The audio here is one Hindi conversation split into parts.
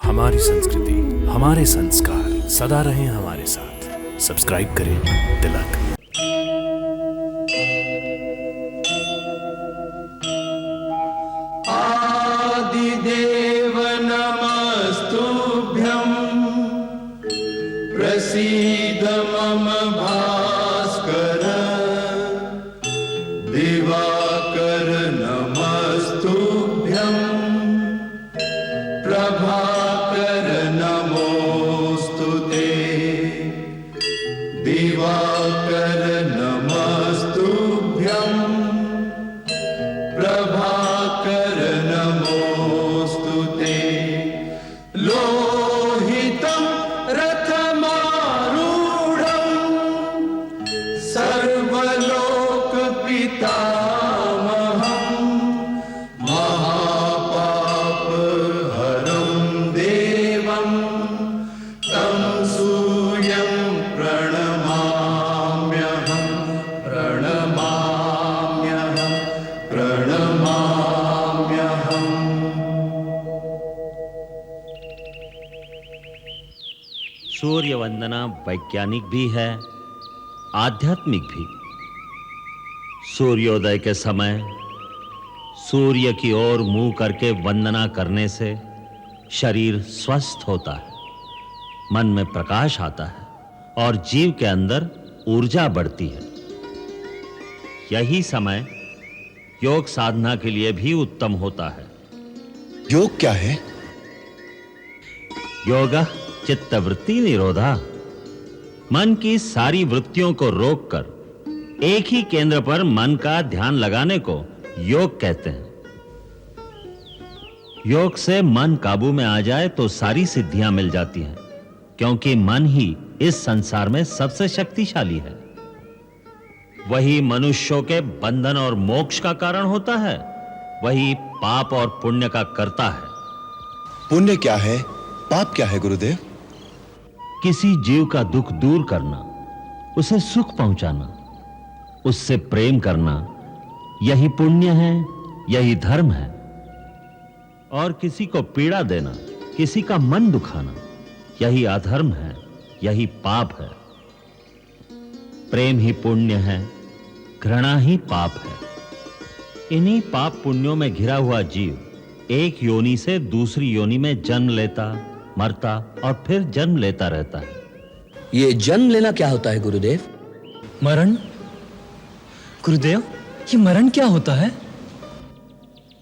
हमारी संस्कृति, हमारे संस्कार सदा रहें हमारे साथ। सब्सक्राइब करें तिलक। आदिदेव नमस्तुभ्यं प्रसीद मम भास्कर दिवाकर नमस्तुभ्यं प्रभाकर नमोस्तुते दिवाकर नमस्तुभ्यं प्रभाकर नमोस्तुते लोहितं रथमारूढं सर्वलोकपितामहं महापापहरं देवं तं सूर्यं प्रणमाम्यहं प्रणमाम्यहम्। सूर्य वंदना वैज्ञानिक भी है, आध्यात्मिक भी। सूर्योदय के समय सूर्य की ओर मुंह करके वंदना करने से शरीर स्वस्थ होता है, मन में प्रकाश आता है और जीव के अंदर ऊर्जा बढ़ती है। यही समय योग साधना के लिए भी उत्तम होता है। योग क्या है? योगा चित्तवृत्ति निरोधा, मन की सारी वृत्तियों को रोककर एक ही केंद्र पर मन का ध्यान लगाने को योग कहते हैं। योग से मन काबू में आ जाए तो सारी सिद्धियां मिल जाती हैं, क्योंकि मन ही इस संसार में सबसे शक्तिशाली है। वही मनुष्यों के बंधन और मोक्ष का कारण होता है, वही पाप और पुण्य का कर्ता है। पुण्य क्या है, पाप क्या है गुरुदेव? किसी जीव का दुख दूर करना, उसे सुख पहुंचाना, उससे प्रेम करना, यही पुण्य है, यही धर्म है। और किसी को पीड़ा देना, किसी का मन दुखाना, यही अधर्म है, यही पाप है। प्रेम ही पुण्य है, घृणा ही पाप है। इन्हीं पाप पुण्यों में घिरा हुआ जीव एक योनि से दूसरी योनि में जन्म लेता, मरता और फिर जन्म लेता रहता है। ये जन्म लेना क्या होता है गुरुदेव? मरण? गुरुदेव, ये मरण क्या होता है?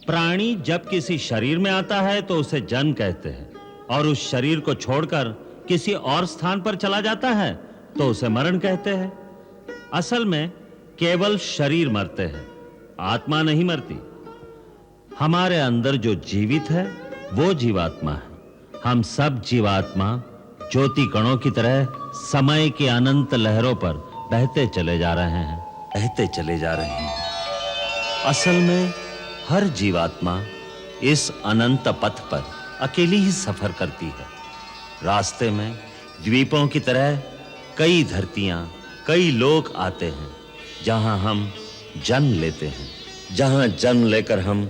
प्राणी जब किसी शरीर में आता है तो उसे जन्म कहते हैं, और उस शरीर को छोड़कर किसी और स्थान पर चला जाता है तो उसे मरण कहते हैं। असल में केवल शरीर मरते हैं, आत्मा नहीं मरती। हमारे अंदर जो जीवित है वो जीवात्मा है। हम सब जीवात्मा ज्योति कणों की तरह समय की अनंत लहरों पर बहते चले जा रहे हैं, बहते चले जा रहे हैं। असल में हर जीवात्मा इस अनंत पथ पर अकेली ही सफर करती है। रास्ते में द्वीपों की तरह कई धरतियां, कई लोक आते हैं, जहां हम जन्म लेते हैं, जहां जन्म लेकर हम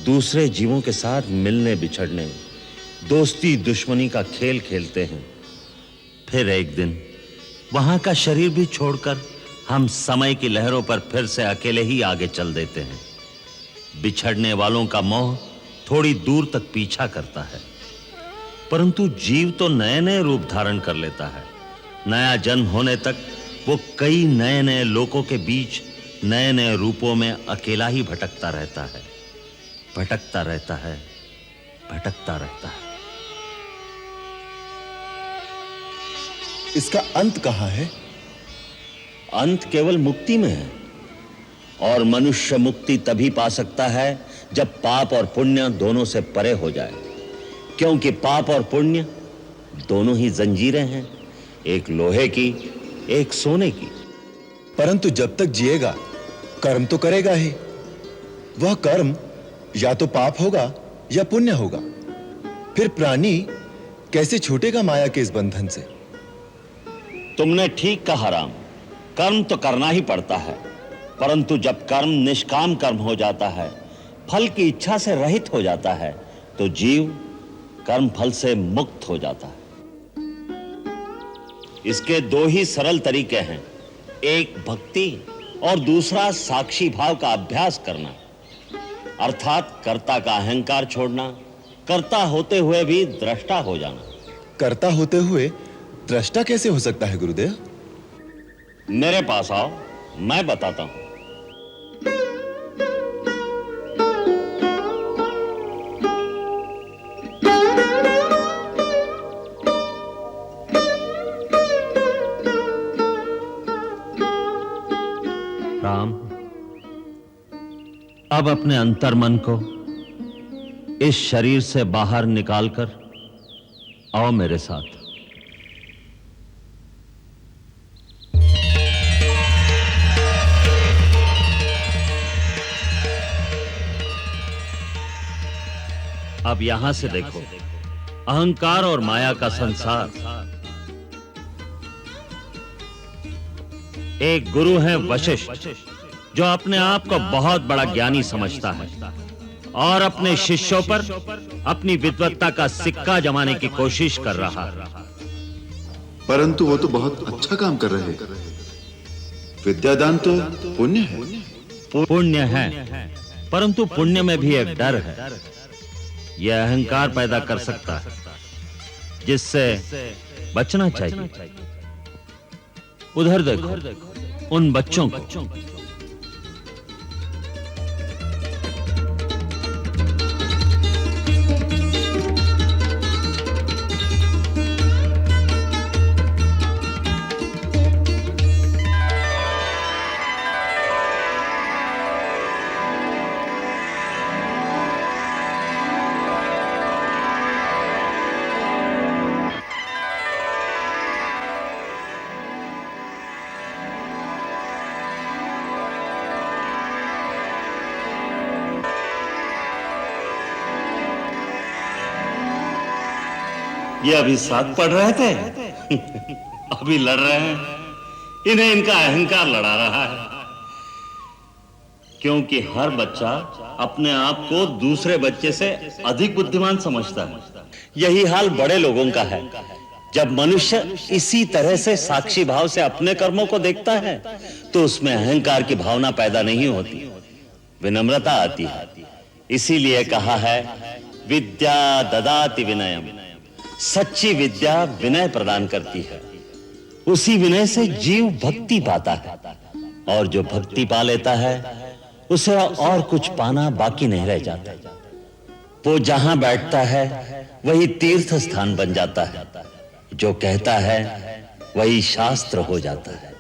दूसरे जीवों के साथ मिलने बिछड़ने, दोस्ती दुश्मनी का खेल खेलते हैं। फिर एक दिन वहां का शरीर भी छोड़कर हम समय की लहरों पर फिर से अकेले ही आगे चल देते हैं। बिछड़ने वालों का मोह थोड़ी दूर तक पीछा करता है, परंतु जीव तो नए नए रूप धारण कर लेता है। नया जन्म होने तक वो कई नए नए लोकों के बीच नए नए रूपों में अकेला ही भटकता रहता है, भटकता रहता है, भटकता रहता है। इसका अंत कहां है? अंत केवल मुक्ति में है, और मनुष्य मुक्ति तभी पा सकता है जब पाप और पुण्य दोनों से परे हो जाए, क्योंकि पाप और पुण्य दोनों ही जंजीरें हैं, एक लोहे की, एक सोने की। परंतु जब तक जिएगा कर्म तो करेगा ही। वह कर्म या तो पाप होगा या पुण्य होगा। फिर प्राणी कैसे छूटेगा माया के इस बंधन से? तुमने ठीक कहा राम, कर्म तो करना ही पड़ता है, परंतु जब कर्म निष्काम कर्म हो जाता है, फल की इच्छा से रहित हो जाता है, तो जीव कर्म फल से मुक्त हो जाता है। इसके दो ही सरल तरीके हैं, एक भक्ति और दूसरा साक्षी भाव का अभ्यास करना, अर्थात कर्ता का अहंकार छोड़ना, कर्ता होते हुए भी दृष्टा हो जाना। कर्ता होते हुए दृष्टा कैसे हो सकता है गुरुदेव? मेरे पास आओ, मैं बताता हूं। राम, अब अपने अंतर्मन को इस शरीर से बाहर निकालकर आओ मेरे साथ। अब यहां से देखो, अहंकार और माया का संसार। एक गुरु है वशिष्ठ, जो अपने आप को बहुत बड़ा ज्ञानी समझता है और अपने शिष्यों पर अपनी विद्वत्ता का सिक्का जमाने की कोशिश कर रहा है। परंतु वो तो बहुत अच्छा काम कर रहे हैं। विद्यादान तो पुण्य है। पुण्य है, परंतु पुण्य में भी एक डर है। यह अहंकार पैदा कर सकता है, जिससे बचना चाहिए। उधर देखो, उन बच्चों को। ये अभी साथ पढ़ रहे थे, अभी लड़ रहे हैं। इन्हें इनका अहंकार लड़ा रहा है, क्योंकि हर बच्चा अपने आप को दूसरे बच्चे से अधिक बुद्धिमान समझता है। यही हाल बड़े लोगों का है। जब मनुष्य इसी तरह से साक्षी भाव से अपने कर्मों को देखता है, तो उसमें अहंकार की भावना पैदा नहीं होती, विनम्रता आती है। इसीलिए कहा है, विद्या ददाति विनयम। सच्ची विद्या विनय प्रदान करती है। उसी विनय से जीव भक्ति पाता है, और जो भक्ति पा लेता है, उसे और कुछ पाना बाकी नहीं रह जाता। वो जहां बैठता है वही तीर्थ स्थान बन जाता है। जो कहता है वही शास्त्र हो जाता है।